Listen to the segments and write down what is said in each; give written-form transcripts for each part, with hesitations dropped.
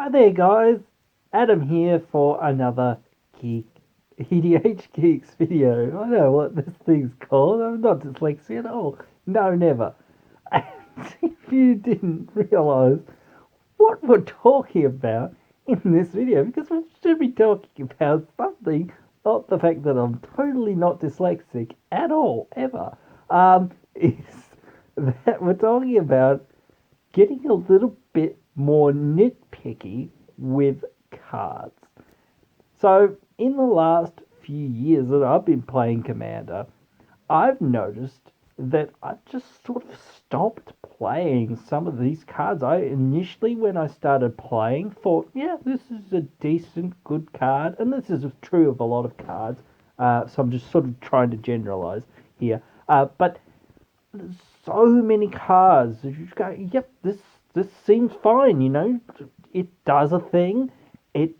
Hi there, guys. Adam here for another Geek EDH Geeks video. I don't know what this thing's called. I'm not dyslexic at all. No, never. And if you didn't realise what we're talking about in this video, because we should be talking about something, not the fact that I'm totally not dyslexic at all, ever, is that we're talking about getting a little bit more nitpicky with cards. So, in the last few years that I've been playing Commander, I've noticed that I just sort of stopped playing some of these cards. I initially, when I started playing, thought, yeah, this is a decent, good card, and this is true of a lot of cards. So I'm just sort of trying to generalize here. But there's so many cards that you just go, yep, this seems fine. It does a thing. It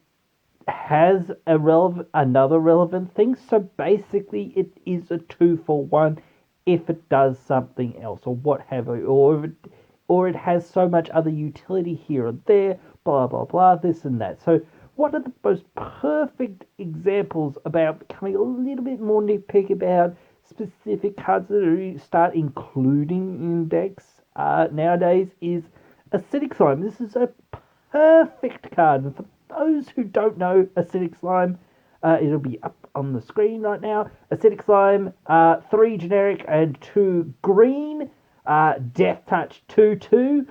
has another relevant thing. So basically, it is a 2-for-1 if it does something else or what have you, or it has so much other utility here and there. Blah blah blah. This and that. So one of the most perfect examples about becoming a little bit more nitpicky about specific cards that start including in decks nowadays is Acidic Slime. This is a perfect card. And for those who don't know Acidic Slime, it'll be up on the screen right now. Acidic Slime, 3 generic and 2 green. Death Touch 2/2.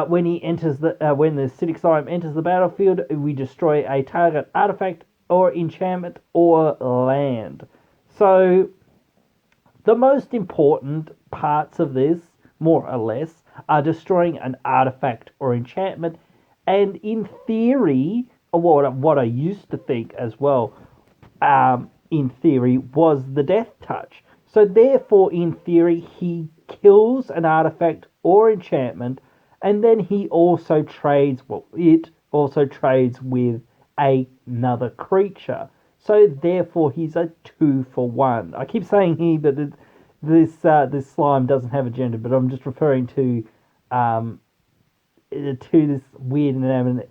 When the Acidic Slime enters the battlefield, we destroy a target artifact or enchantment or land. So the most important parts of this, more or less, are destroying an artifact or enchantment, and in theory, what I used to think as well, in theory, was the Death Touch. So therefore, in theory, he kills an artifact or enchantment, and then he also trades. Well, it also trades with another creature. So therefore, he's a 2-for-1. I keep saying he, but this slime doesn't have a gender, but I'm just referring to this weird inanimate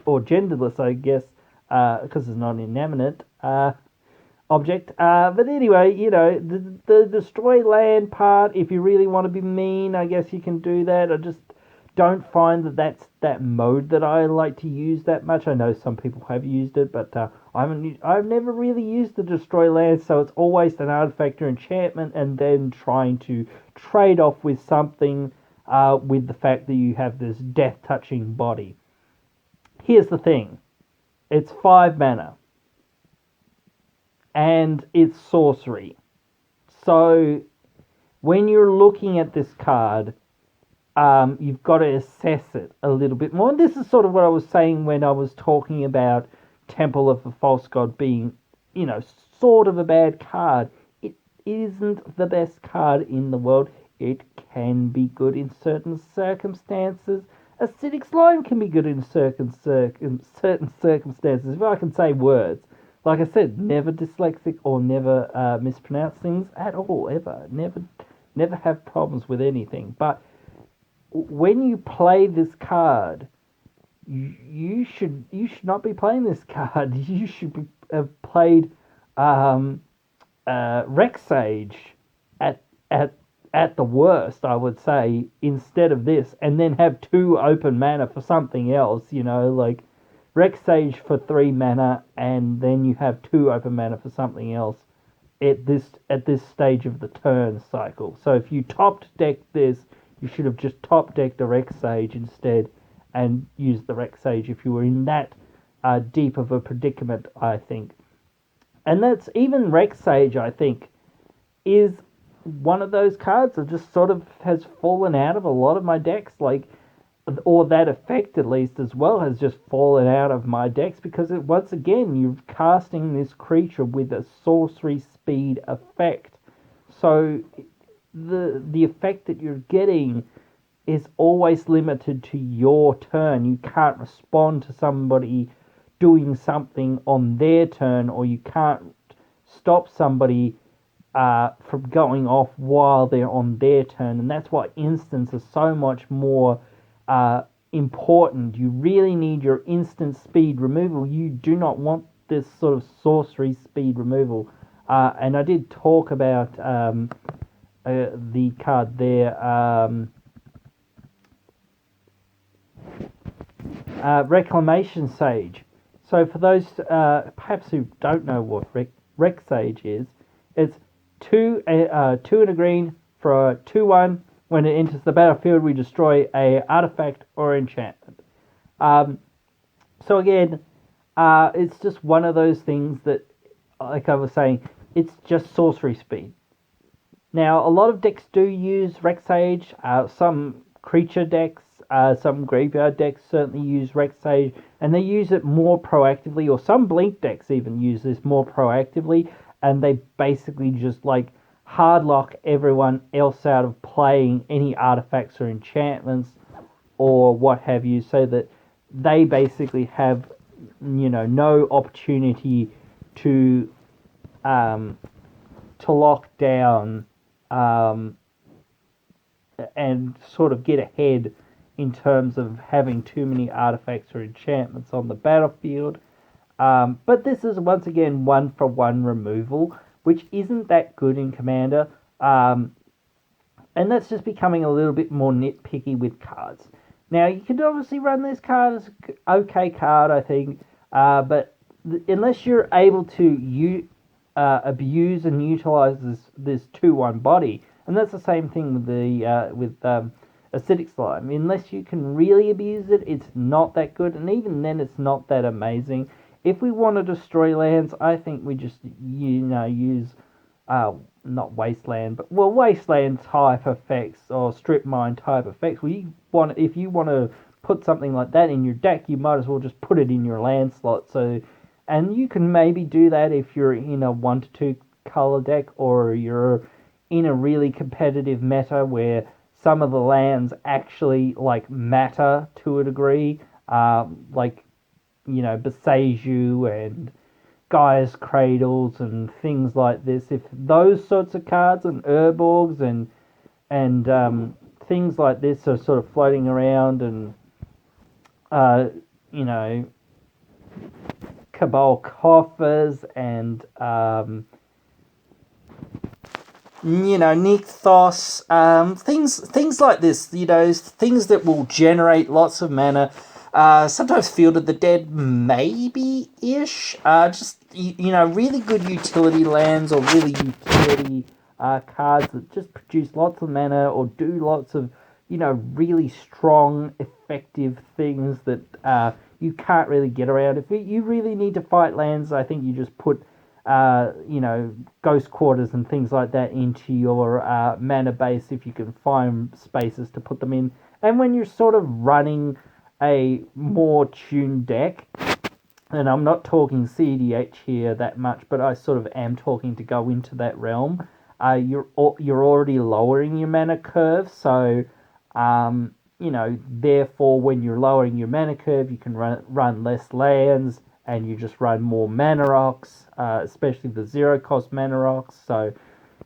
or genderless, I guess, because it's not an inanimate object. But anyway, the destroy land part, if you really want to be mean, I guess you can do that. I just don't find that's that mode that I like to use that much. I know some people have used it, but I've never really used the destroy land, so it's always an artifact or enchantment, and then trying to trade off with something with the fact that you have this death touching body. Here's the thing: it's 5 mana and it's sorcery. So when you're looking at this card, you've got to assess it a little bit more. And this is sort of what I was saying when I was talking about Temple of the False God being, sort of a bad card. It isn't the best card in the world. It can be good in certain circumstances. Acidic Slime can be good in certain circumstances, if I can say words. Like I said, never dyslexic or never mispronounce things at all, ever. Never have problems with anything. But when you play this card, you should not be playing this card. You should have played Rexage at the worst, I would say, instead of this, and then have 2 open mana for something else. Like Rexage for 3 mana, and then you have 2 open mana for something else at this stage of the turn cycle. So if you top deck this, you should have just top decked the Rexage instead, and used the Rexage if you were in that deep of a predicament, I think. And that's even Rexage, I think, is one of those cards that just sort of has fallen out of a lot of my decks, or that effect at least as well has just fallen out of my decks, because once again, you're casting this creature with a sorcery speed effect. So the effect that you're getting is always limited to your turn. You can't respond to somebody doing something on their turn, or you can't stop somebody from going off while they're on their turn. And that's why instants are so much more important. You really need your instant speed removal. You do not want this sort of sorcery speed removal. And I did talk about the card there, Reclamation Sage. So for those perhaps who don't know what Rec Sage is, it's two and a green for a 2/1. When it enters the battlefield, we destroy a artifact or enchantment. So again, it's just one of those things that, like I was saying, it's just sorcery speed. Now, a lot of decks do use Rec Sage. Some creature decks, some graveyard decks certainly use Rec Sage, and they use it more proactively, or some Blink decks even use this more proactively, and they basically just like hardlock everyone else out of playing any artifacts or enchantments or what have you, so that they basically have, no opportunity to lock down and sort of get ahead in terms of having too many artifacts or enchantments on the battlefield. But this is once again 1-for-1 removal, which isn't that good in Commander. And that's just becoming a little bit more nitpicky with cards. Now, you can obviously run this card as an okay card, I think, but unless you're able to abuse and utilize this 2/1 body, and that's the same thing with the Acidic Slime. Unless you can really abuse it, it's not that good, and even then, it's not that amazing. If we want to destroy lands, I think we just use not Wasteland, but Wasteland type effects or Strip Mine type effects. If you want to put something like that in your deck, you might as well just put it in your land slot. So, and you can maybe do that if you're in a 1-2 color deck, or you're in a really competitive meta where some of the lands actually like matter to a degree, like Beseiju and Gaia's Cradles and things like this. If those sorts of cards and Urborgs and things like this are sort of floating around, and Cabal Coffers and Nykthos, things like this, things that will generate lots of mana. Sometimes Field of the Dead, maybe-ish. Just, really good utility lands, or really utility cards that just produce lots of mana or do lots of, really strong, effective things that you can't really get around. If you really need to fight lands, I think you just put, Ghost Quarters and things like that into your mana base if you can find spaces to put them in. And when you're sort of running a more tuned deck, and I'm not talking CDH here that much, but I sort of am talking to go into that realm, you're already lowering your mana curve, so therefore when you're lowering your mana curve, you can run less lands, and you just run more mana rocks, especially the 0-cost mana rocks. So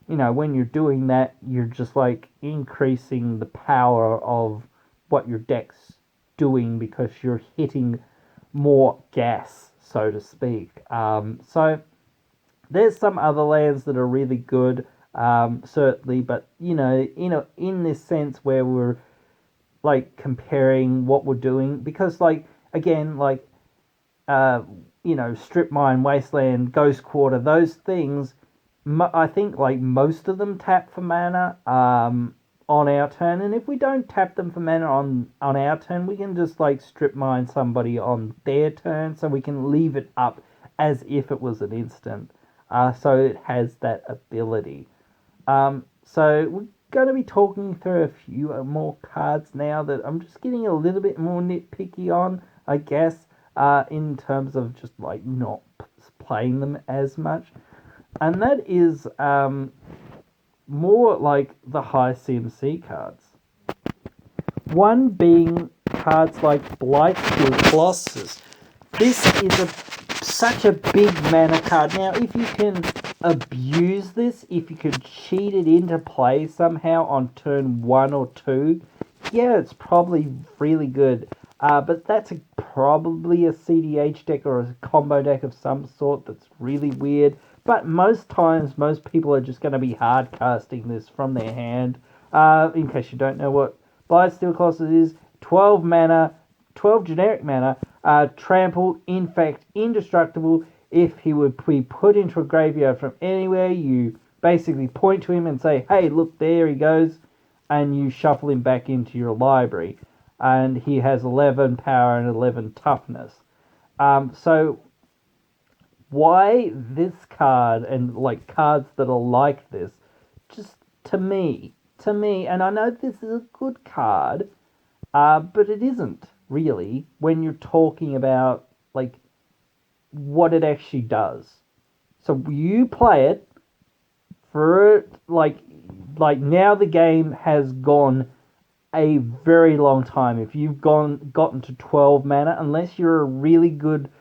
when you're doing that, you're just like increasing the power of what your deck's doing, because you're hitting more gas, so to speak. So there's some other lands that are really good, certainly, but in this sense where we're like comparing what we're doing, because Strip Mine, Wasteland, Ghost Quarter, those things, I think like most of them tap for mana on our turn, and if we don't tap them for mana on our turn, we can just like Strip Mine somebody on their turn, so we can leave it up as if it was an instant. So it has that ability. So we're going to be talking through a few more cards now that I'm just getting a little bit more nitpicky on, I guess, in terms of just like not playing them as much. And that is more like the high CMC cards. One being cards like Blightsteel Colossus. This is such a big mana card. Now, if you can abuse this, if you can cheat it into play somehow on turn 1 or 2, yeah, it's probably really good. But that's probably a CDH deck or a combo deck of some sort that's really weird. But most times, most people are just going to be hard casting this from their hand. In case you don't know what Blightsteel Colossus is, 12 mana, 12 generic mana, trample, infect, indestructible. If he would be put into a graveyard from anywhere, you basically point to him and say, hey, look, there he goes, and you shuffle him back into your library. And he has 11 power and 11 toughness. So why this card and like cards that are like this, just to me, and I know this is a good card, but it isn't really when you're talking about like what it actually does. So you play it for like now the game has gone a very long time. If you've gotten to 12 mana, unless you're a really good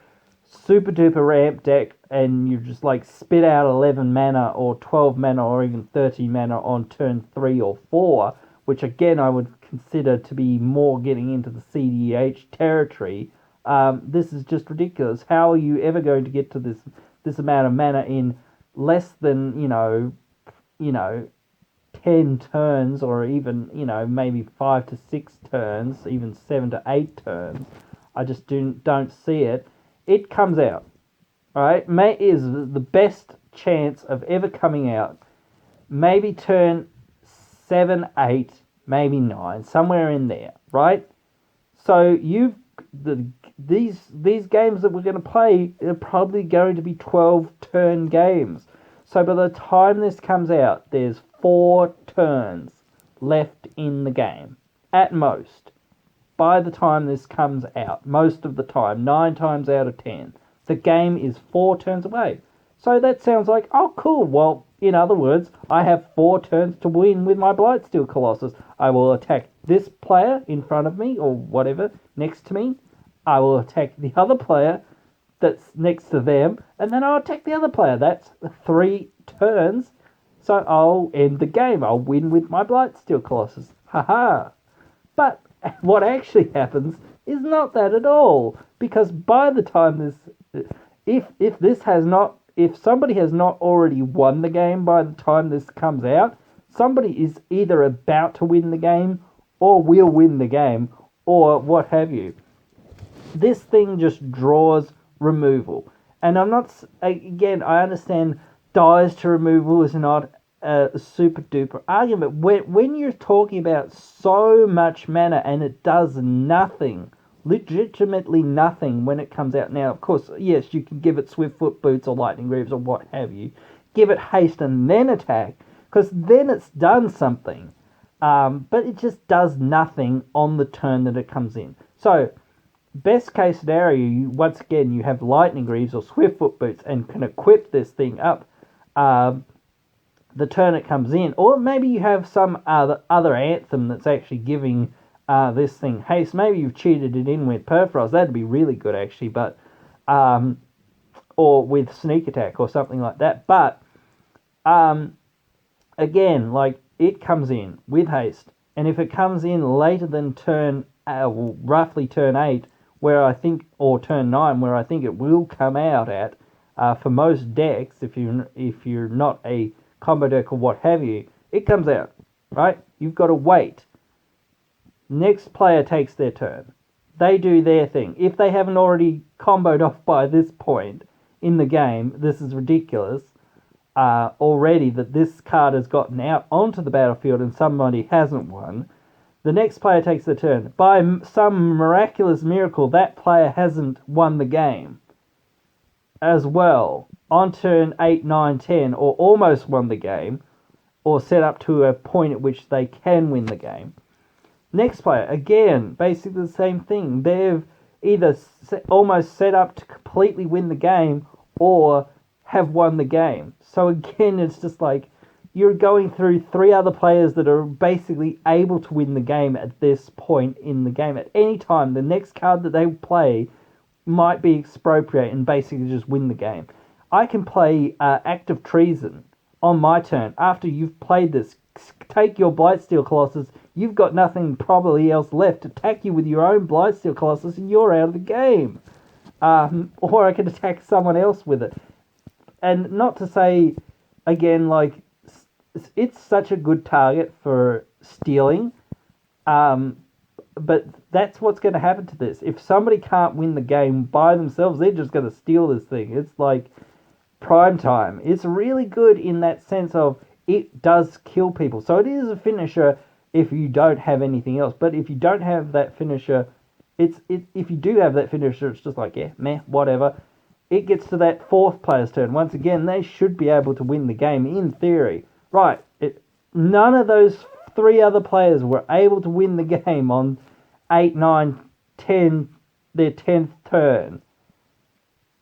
super duper ramp deck and you just like spit out 11 mana or 12 mana or even 13 mana on turn 3 or 4, which again I would consider to be more getting into the CDH territory. This is just ridiculous. How are you ever going to get to this amount of mana in less than you know 10 turns, or even maybe 5 to 6 turns, even 7 to 8 turns? I just don't see it. It comes out, right? May is the best chance of ever coming out. Maybe turn 7, 8, maybe 9, somewhere in there, right? So these games that we're going to play are probably going to be 12 turn games. So by the time this comes out, there's 4 turns left in the game at most. By the time this comes out, most of the time, 9 times out of 10, the game is 4 turns away. So that sounds like, oh cool, well, in other words, I have 4 turns to win with my Blightsteel Colossus. I will attack this player in front of me, or whatever, next to me. I will attack the other player that's next to them, and then I'll attack the other player. That's 3 turns, so I'll end the game. I'll win with my Blightsteel Colossus. Haha. But what actually happens is not that at all, because by the time this, if somebody has not already won the game by the time this comes out, somebody is either about to win the game or will win the game or what have you. This thing just draws removal, and I'm not, again, I understand dies to removal is not a super duper argument. When you're talking about so much mana and it does nothing, legitimately nothing when it comes out. Now, of course, yes, you can give it Swiftfoot Boots or Lightning Greaves or what have you. Give it haste and then attack, because then it's done something. But it just does nothing on the turn that it comes in. So, best case scenario, once again, you have Lightning Greaves or Swiftfoot Boots and can equip this thing up the turn it comes in. Or maybe you have some other anthem that's actually giving this thing haste. Maybe you've cheated it in with Perforos. That'd be really good, actually. But or with Sneak Attack or something like that. But again, like, it comes in with haste. And if it comes in later than roughly turn 8, where I think, or turn 9, where I think it will come out at, for most decks, if you're not a combo deck or what have you, it comes out, right? You've got to wait. Next player takes their turn. They do their thing. If they haven't already comboed off by this point in the game, this is ridiculous. Already that this card has gotten out onto the battlefield and somebody hasn't won. The next player takes their turn. By some miraculous miracle, that player hasn't won the game as well on turn 8, 9, 10, or almost won the game, or set up to a point at which they can win the game. Next player, again, basically the same thing. They've either almost set up to completely win the game or have won the game. So again, it's just like you're going through 3 other players that are basically able to win the game at this point in the game. At any time, the next card that they play might be expropriate and basically just win the game. I can play Act of Treason on my turn. After you've played this, take your Blightsteel Colossus, you've got nothing probably else left to attack you with your own Blightsteel Colossus, and you're out of the game. Or I could attack someone else with it. And not to say, again, like, it's such a good target for stealing, but that's what's going to happen to this. If somebody can't win the game by themselves, they're just going to steal this thing. It's like prime time. It's really good in that sense of it does kill people. So it is a finisher if you don't have anything else. But if you don't have that finisher, if you do have that finisher, it's just like, yeah, meh, whatever. It gets to that fourth player's turn. Once again, they should be able to win the game in theory. Right, none of those three other players were able to win the game on 8, 9, 10, their 10th turn.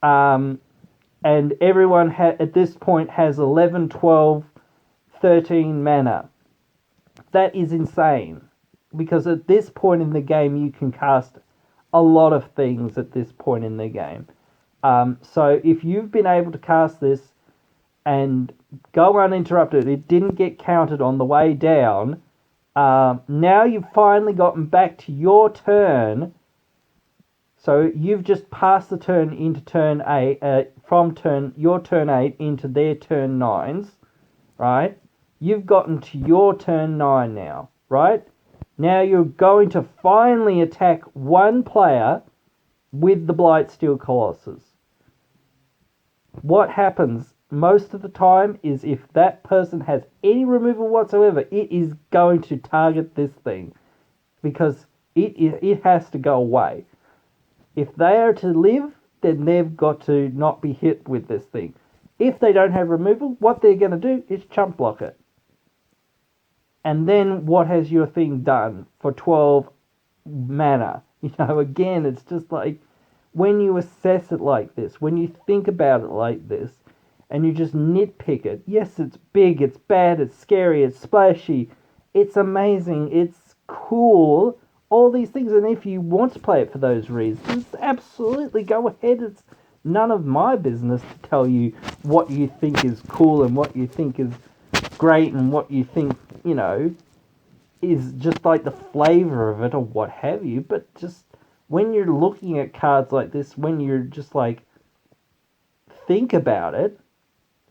And everyone at this point has 11, 12, 13 mana. That is insane. Because at this point in the game, you can cast a lot of things at this point in the game. So if you've been able to cast this and go uninterrupted, it didn't get counted on the way down. Now you've finally gotten back to your turn. So you've just passed the turn into turn 8, from your turn 8 into their turn 9s, right? You've gotten to your turn 9 now, right? Now you're going to finally attack one player with the Blightsteel Colossus. What happens most of the time is if that person has any removal whatsoever, it is going to target this thing because it has to go away. If they are to live, then they've got to not be hit with this thing. If they don't have removal, what they're going to do is chump block it. And then what has your thing done for 12 mana? You know, again, it's just like when you assess it like this, when you think about it like this, and you just nitpick it. Yes, it's big, it's bad, it's scary, it's splashy, it's amazing, it's cool, all these things. And if you want to play it for those reasons, absolutely go ahead. It's none of my business to tell you what you think is cool and what you think is great and what you think, you know, is just like the flavor of it or what have you. But just when you're looking at cards like this, when you're just like, think about it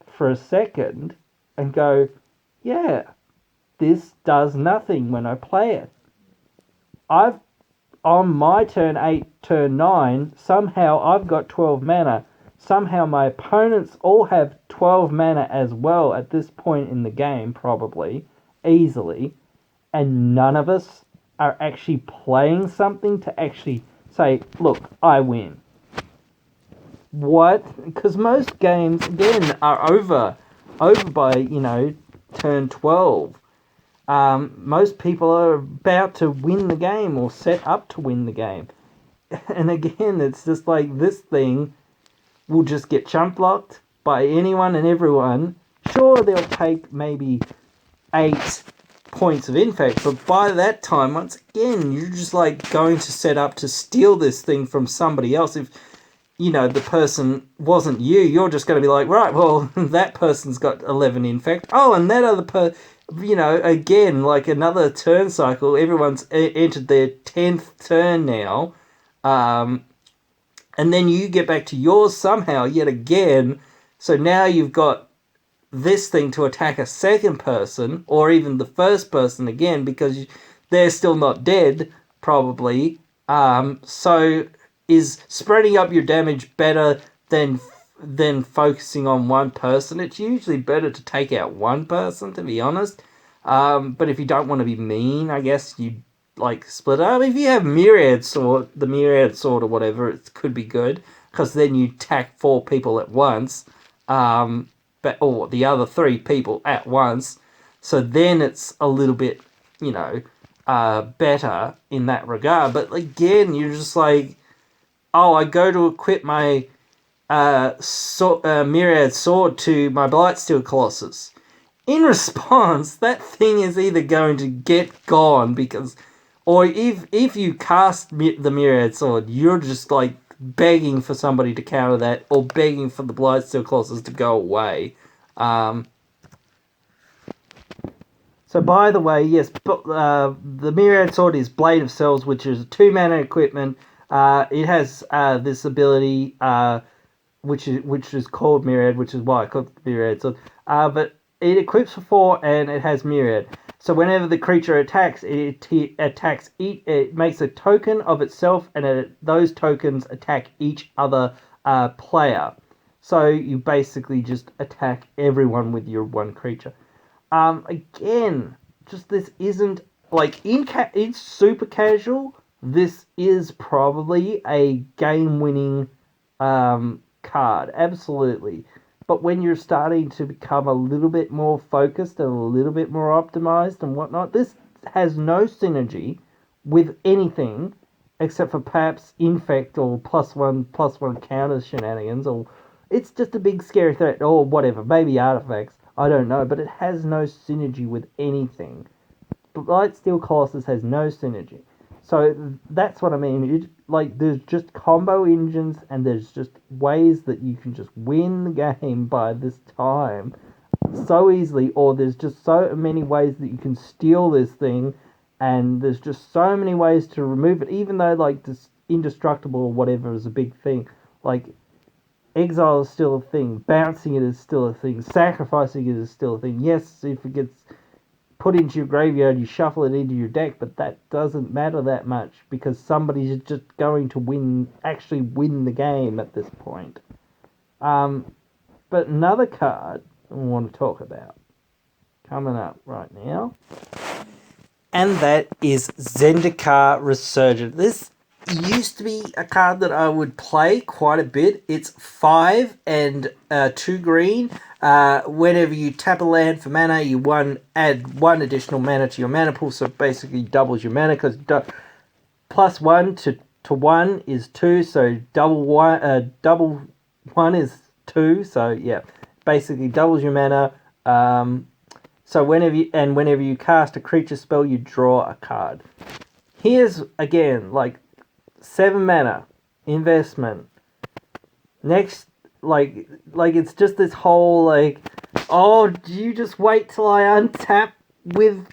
for a second and go, yeah, this does nothing when I play it. On my turn 8, turn 9, somehow I've got 12 mana. Somehow my opponents all have 12 mana as well at this point in the game, probably, easily, and none of us are actually playing something to actually say, look, I win. What? Because most games, again, are over by, you know, turn 12. Most people are about to win the game or set up to win the game. And again, it's just like this thing will just get chump blocked by anyone and everyone. Sure, they'll take maybe 8 points of infect, but by that time, once again, you're just like going to set up to steal this thing from somebody else. If, you know, the person wasn't you, you're just going to be like, right, well, that person's got 11 infect. Oh, and that other you know, again, like another turn cycle, everyone's entered their 10th turn now. And then you get back to yours somehow yet again. So now you've got this thing to attack a second person, or even the first person again, because they're still not dead, probably. So is spreading up your damage better than focusing on one person? It's usually better to take out one person, to be honest. But if you don't want to be mean, I guess you like split up. If you have the Myriad Sword or whatever, it could be good, because then you attack 4 people at once, or the other 3 people at once. So then it's a little bit, you know, better in that regard. But again, you're just like, oh, I go to equip my Myriad Sword to my Blightsteel Colossus. In response, that thing is either going to get gone because, or if you cast the Myriad Sword, you're just like begging for somebody to counter that, or begging for the Blightsteel Colossus to go away. So, by the way, yes, but the Myriad Sword is Blade of Cells, which is a 2-mana equipment. It has this ability, which is called Myriad, which is why I called it Myriad Sword. But it equips for 4, and it has Myriad. So whenever the creature attacks, it makes a token of itself, and those tokens attack each other player. So you basically just attack everyone with your one creature. Again, just this isn't like in super casual. This is probably a game-winning card, absolutely. But when you're starting to become a little bit more focused and a little bit more optimized and whatnot, this has no synergy with anything except for perhaps infect or +1/+1 counter shenanigans, or it's just a big scary threat or whatever, maybe artifacts. I don't know, but it has no synergy with anything. Blightsteel Colossus has no synergy. So that's what I mean. There's just combo engines, and there's just ways that you can just win the game by this time so easily, or there's just so many ways that you can steal this thing, and there's just so many ways to remove it, even though like this indestructible or whatever is a big thing. Like exile is still a thing, bouncing it is still a thing, sacrificing it is still a thing. Yes, if it gets put into your graveyard, you shuffle it into your deck, but that doesn't matter that much because somebody's just going to actually win the game at this point. But another card I want to talk about coming up right now, and that is Zendikar Resurgent. This used to be a card that I would play quite a bit. It's 5 and 2 green. Whenever you tap a land for mana, you add 1 additional mana to your mana pool, so basically doubles your mana, because +1 to 1 is 2, so double 1 is 2, so yeah, basically doubles your mana. So whenever you cast a creature spell, you draw a card. Here's again like 7 mana investment. Next, like it's just this whole like, oh, do you just wait till I untap with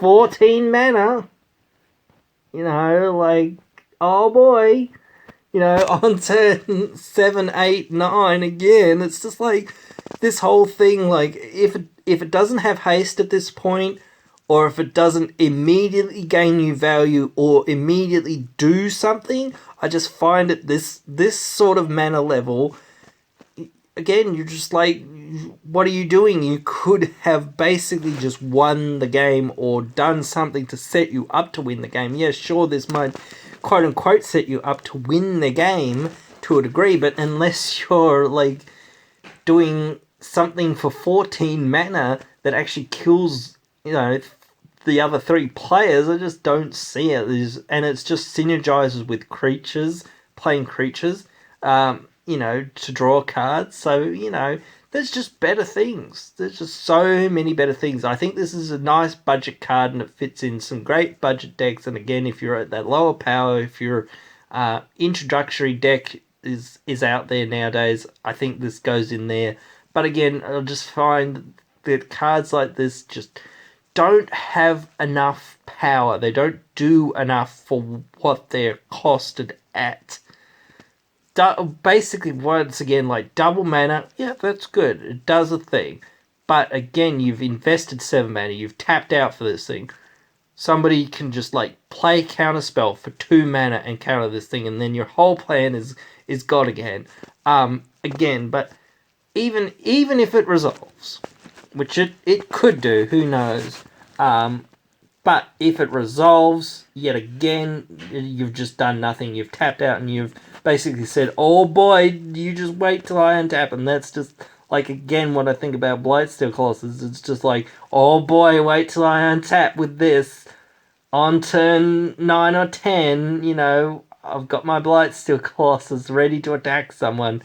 14 mana? Like, oh boy, on turn 7, 8, 9 again. It's just like this whole thing. Like, if it doesn't have haste at this point, or if it doesn't immediately gain you value or immediately do something, I just find it this sort of mana level. Again, you're just like, what are you doing? You could have basically just won the game or done something to set you up to win the game. Yeah, sure, this might quote unquote set you up to win the game to a degree, but unless you're like doing something for 14 mana that actually kills, the other 3 players, I just don't see it. And it's just synergizes with creatures, playing creatures, to draw cards. So, there's just better things. There's just so many better things. I think this is a nice budget card, and it fits in some great budget decks. And again, if you're at that lower power, if your introductory deck is out there nowadays, I think this goes in there. But again, I just find that cards like this just don't have enough power. They don't do enough for what they're costed at. Basically, once again, like double mana, yeah, that's good. It does a thing. But again, you've invested 7 mana. You've tapped out for this thing. Somebody can just like play counterspell for 2 mana and counter this thing, and then your whole plan is gone again. Again, but even if it resolves, which it could do, who knows. But if it resolves, yet again, you've just done nothing. You've tapped out and you've basically said, oh boy, you just wait till I untap. And that's just, like, again, what I think about Blightsteel Colossus. It's just like, oh boy, wait till I untap with this. On turn 9 or 10, I've got my Blightsteel Colossus ready to attack someone.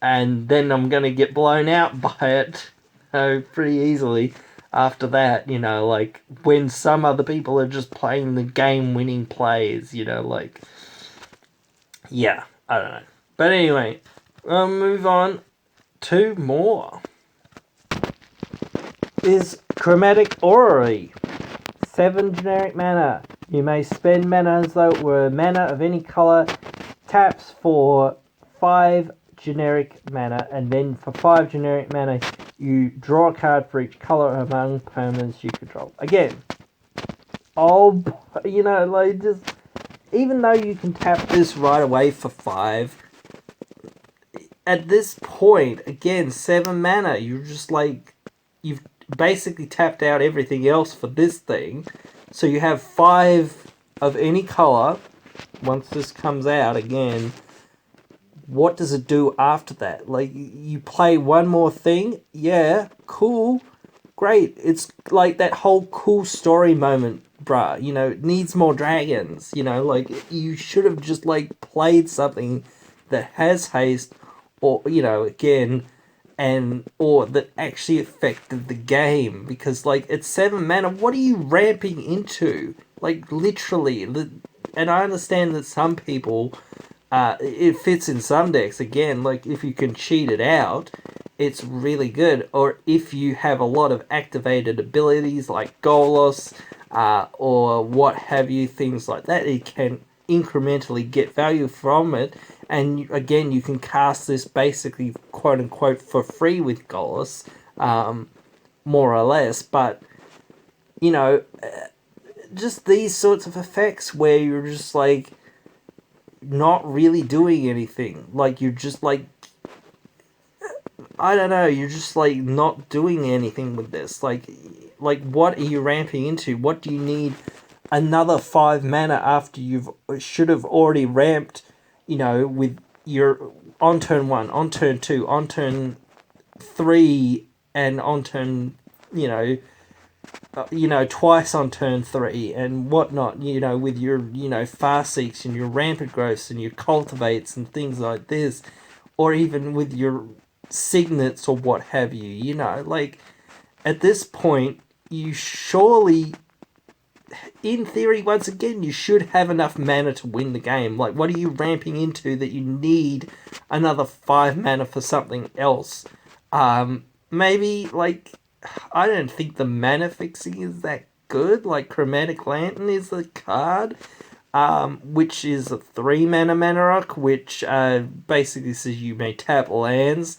And then I'm going to get blown out by it pretty easily after that, like when some other people are just playing the game-winning plays, like, yeah, I don't know. But anyway, I'll move on to more. Is Chromatic Orrery. 7 generic mana. You may spend mana as though it were mana of any color. Taps for 5 generic mana, and then for 5 generic mana, you draw a card for each color among permanents you control. Again, just even though you can tap this right away for 5, at this point, again, 7 mana, you're just like, you've basically tapped out everything else for this thing. So you have 5 of any color. Once this comes out again, what does it do after that? Like, you play one more thing, yeah, cool, great. It's like that whole cool story moment, bruh. It needs more dragons. Like, you should have just, like, played something that has haste, or, again, or that actually affected the game. Because, like, it's 7 mana, what are you ramping into? Like, literally. And I understand that some people, it fits in some decks. Again, like, if you can cheat it out, it's really good. Or if you have a lot of activated abilities like Golos, or what have you, things like that, it can incrementally get value from it. And again, you can cast this basically, quote unquote, for free with Golos, more or less. But, just these sorts of effects where you're just like not really doing anything. Like, you're just like, I don't know, you're just like not doing anything with this. Like what are you ramping into? What do you need another 5 mana after should have already ramped, with your on turn 1, on turn 2, on turn 3, and on turn, twice on turn 3 and whatnot, with your, Farseeks and your Rampant Growths and your Cultivates and things like this, or even with your Signets or what have you, like, at this point, you surely, in theory, once again, you should have enough mana to win the game. Like, what are you ramping into that you need another 5 mana for something else? Maybe, like, I don't think the mana fixing is that good. Like, Chromatic Lantern is the card, which is a 3 mana rock, which basically says you may tap lands,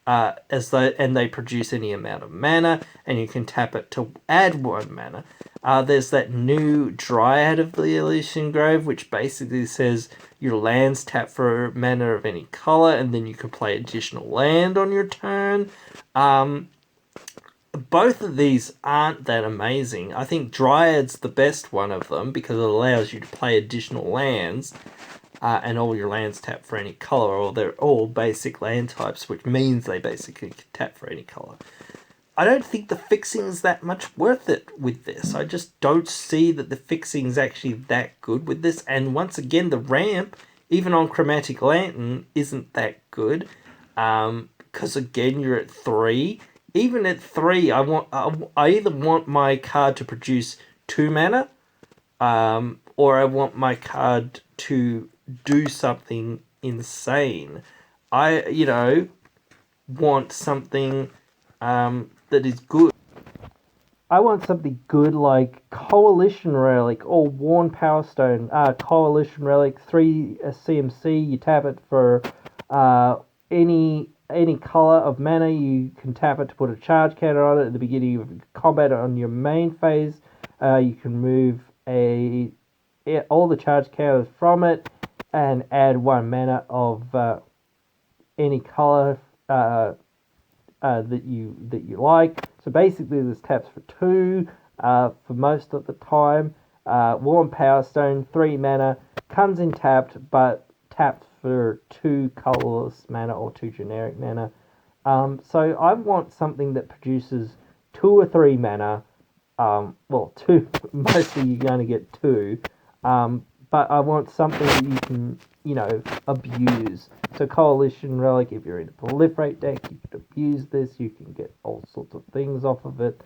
and they produce any amount of mana, and you can tap it to add 1 mana. There's that new Dryad of the Elysian Grove, which basically says your lands tap for mana of any color, and then you can play additional land on your turn. Both of these aren't that amazing. I think Dryad's the best one of them because it allows you to play additional lands, and all your lands tap for any color, or they're all basic land types, which means they basically can tap for any color. I don't think the fixing is that much worth it with this. I just don't see that the fixing is actually that good with this. And once again, the ramp, even on Chromatic Lantern, isn't that good. Because again, you're at 3. Even at 3, I either want my card to produce 2 mana, or I want my card to do something insane. I want something that is good. I want something good like Coalition Relic or Worn Power Stone. Coalition Relic, 3 CMC, you tap it for any color of mana. You can tap it to put a charge counter on it at the beginning of combat on your main phase. You can remove all the charge counters from it and add 1 mana of any color that you like. So basically, this taps for 2 for most of the time. Warm Power Stone, 3 mana, comes in tapped, but tapped for 2 colorless mana or 2 generic mana. So I want something that produces 2 or 3 mana. 2. Mostly you're going to get 2. But I want something that you can, abuse. So Coalition Relic, if you're in a Proliferate deck, you can abuse this. You can get all sorts of things off of it.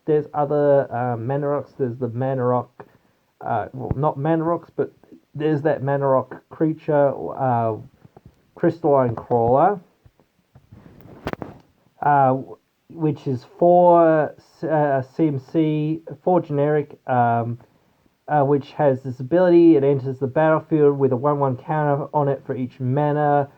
There's other Mana Rocks. There's the Mana Rock, not Mana Rocks, but there's that Mana Rock creature, Crystalline Crawler. which is 4 CMC, 4 generic, which has this ability. It enters the battlefield with a 1/1 counter on it for each mana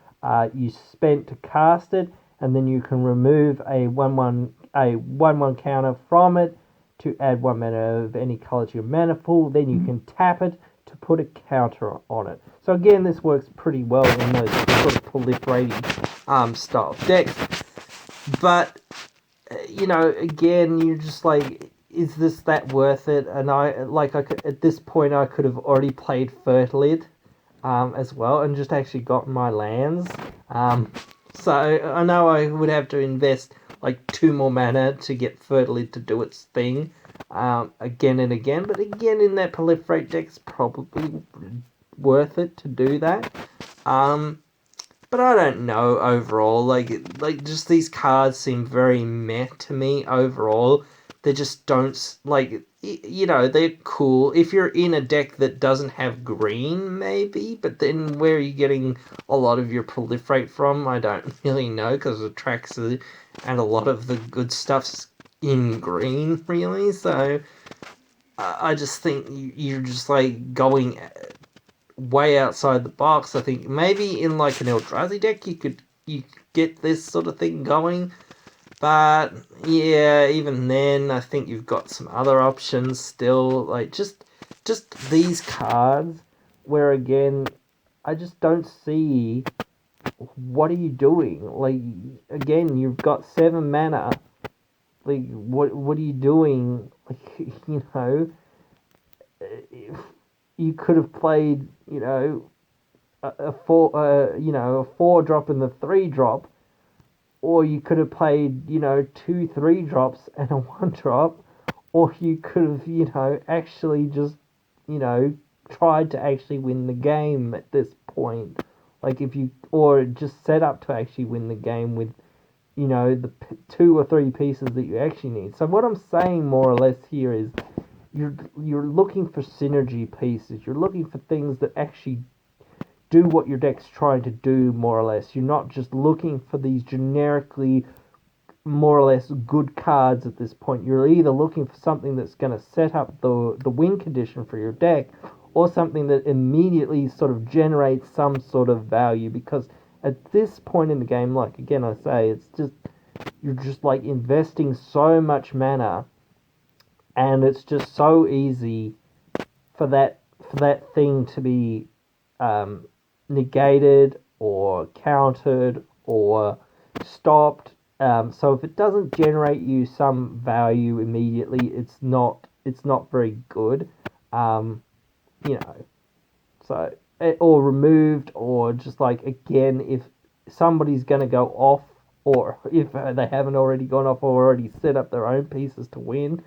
you spent to cast it, and then you can remove a 1/1 counter from it to add 1 mana of any color to your mana pool. Then you can tap it to put a counter on it. So again, this works pretty well in those sort of proliferating style decks. But again, you're just like, is this that worth it? And I could, at this point, I could have already played Fertilid as well and just actually gotten my lands. So I know I would have to invest like 2 more mana to get Fertilid to do its thing again and again. But again, in that proliferate deck, it's probably worth it to do that. But I don't know overall. Like just these cards seem very meh to me overall. They just don't they're cool if you're in a deck that doesn't have green, maybe. But then where are you getting a lot of your proliferate from? I don't really know, because the tracks and a lot of the good stuff's in green, really. So I just think you're just like going way outside the box. I think maybe in like an Eldrazi deck you could get this sort of thing going, but yeah, even then I think you've got some other options still. Like just these cards, where again I just don't see what are you doing. Like again, you've got 7 mana. Like what are you doing? Like you could have played, a 4 drop and the 3 drop, or you could have played, 2 3 drops and a 1 drop, or you could have, actually just, tried to actually win the game at this point. Like or just set up to actually win the game with, the 2 or 3 pieces that you actually need. So what I'm saying more or less here is, you're looking for synergy pieces. You're looking for things that actually do what your deck's trying to do, more or less. You're not just looking for these generically, more or less, good cards at this point. You're either looking for something that's going to set up the win condition for your deck, or something that immediately sort of generates some sort of value. Because at this point in the game, like again I say, it's just, you're just like investing so much mana, and it's just so easy for that thing to be negated or countered or stopped. So if it doesn't generate you some value immediately, it's not very good. You know, so or removed, or just like, again, if somebody's going to go off, or if they haven't already gone off or already set up their own pieces to win,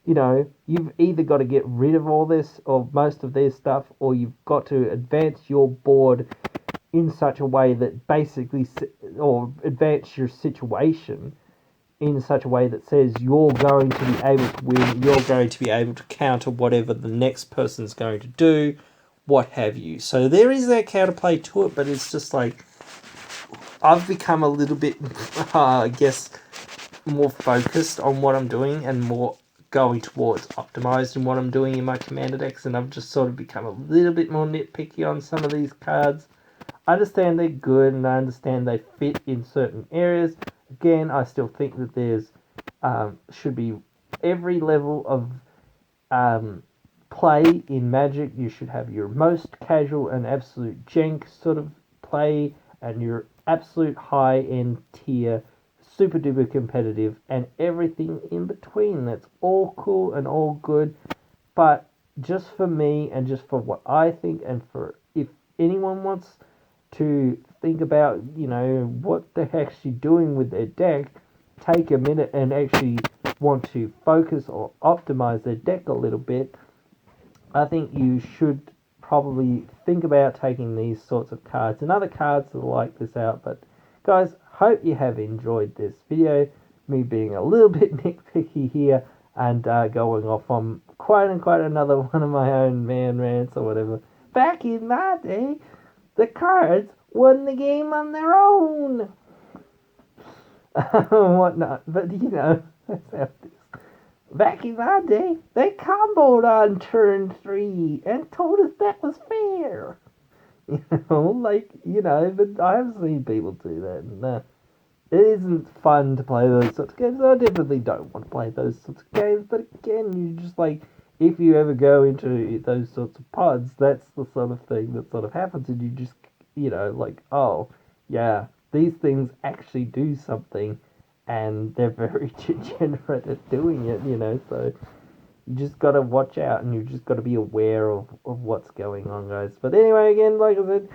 you've either got to get rid of all this or most of their stuff, or you've got to advance your board in such a way that basically, or advance your situation in such a way that says you're going to be able to win, you're going to be able to counter whatever the next person's going to do, what have you. So there is that counterplay to it, but it's just like, I've become a little bit, I guess, more focused on what I'm doing and more going towards optimized in what I'm doing in my commander decks, and I've just sort of become a little bit more nitpicky on some of these cards. I understand they're good, and I understand they fit in certain areas. Again, I still think that there's should be every level of play in Magic. You should have your most casual and absolute jank sort of play, and your absolute high-end tier, super duper competitive, and everything in between. That's all cool and all good, but just for me, and just for what I think, and for if anyone wants to think about, what they're actually doing with their deck, take a minute and actually want to focus or optimize their deck a little bit, I think you should probably think about taking these sorts of cards and other cards that are like this out. But guys, hope you have enjoyed this video, me being a little bit nitpicky here, and going off on quite another one of my own man rants or whatever. Back in my day, the cards won the game on their own. and whatnot. But that's how it is. Back in my day, they comboed on turn 3 and told us that was fair. But I have seen people do that, and it isn't fun to play those sorts of games. I definitely don't want to play those sorts of games, but again, you just like, if you ever go into those sorts of pods, that's the sort of thing that sort of happens, and you just, like, oh, yeah, these things actually do something, and they're very degenerate at doing it, so you just gotta watch out, and you just gotta be aware of what's going on, guys. But anyway, again, like I said,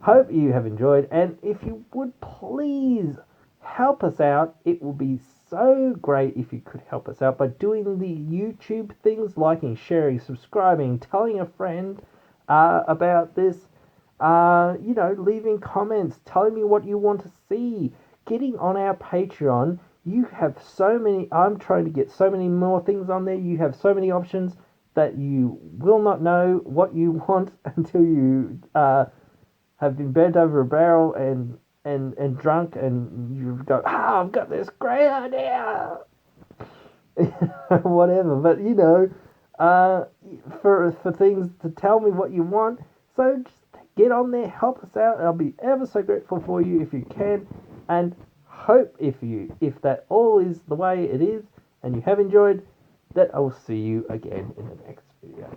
hope you have enjoyed, and if you would please help us out, it would be so great if you could help us out by doing the YouTube things, liking, sharing, subscribing, telling a friend about this, leaving comments, telling me what you want to see, getting on our Patreon. You have so many, I'm trying to get so many more things on there. You have so many options that you will not know what you want until you have been bent over a barrel and drunk, and you go, I've got this great idea, whatever. But uh, for things to tell me what you want, so just get on there, help us out. I'll be ever so grateful for you if you can, and hope if that all is the way it is, and you have enjoyed, that I will see you again in the next video.